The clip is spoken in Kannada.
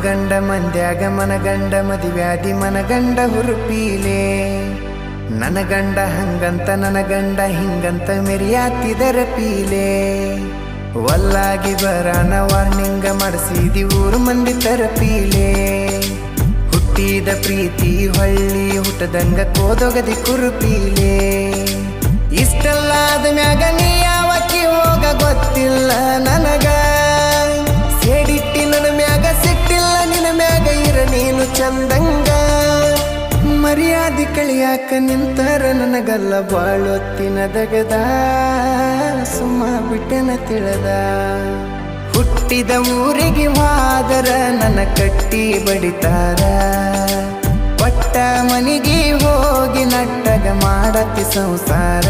ಮನಗಂಡ ಮಂದ್ಯಾಗ ಮನಗಂಡ ಮದಿವ್ಯಾದಿ ಮನಗಂಡ ಹುರುಪೀಲೆ ನನ್ನ ಗಂಡ ಹಂಗಂತ ನನ್ನ ಗಂಡ ಹಿಂಗಂತ ಮೆರಿಯಾತಿದರ ಪೀಲೆ ವಲ್ಲಾಗಿ ಬರಾನ ವಾರ್ನಿಂಗ ಮಾಡಿಸಿದಿ ಊರು ಮಂದಿ ತರಪೀಲೆ ಹುಟ್ಟಿದ ಪ್ರೀತಿ ಹೊಳ್ಳಿ ಹುಟ್ಟದಂಗ ಕೋದೊಗದಿ ಕುರುಪೀಲೆ ಇಷ್ಟಲ್ಲಾದ ಮ್ಯಾಗ ನೀ ಯಾವಕ್ಕಿ ಹೋಗ ಗೊತ್ತಿಲ್ಲ ನನಗ ಸೇಡಿಟ್ಟಿ ನನ್ನ ಮ್ಯಾಗ ಸಿಟ್ಟಿಲ್ಲ ನಿನ್ನ ಮ್ಯಾಗ ಇರ ನೀನು ಚಂದಂಗ ಮರ್ಯಾದಿ ಕಳಿಯಾಕ ನಿಂತರ ನನಗಲ್ಲ ಬಾಳೊತ್ತಿನ ದಗದ ಸುಮ್ಮ ಬಿಟ್ಟೆನ ತಿಳಿದ ಹುಟ್ಟಿದ ಊರಿಗೆ ಹೋದರ ನನ್ನ ಕಟ್ಟಿ ಬಡಿತಾರ ಪಟ್ಟ ಮನಿಗೆ ಹೋಗಿ ನಟ್ಟಗ ಮಾಡತಿ ಸಂಸಾರ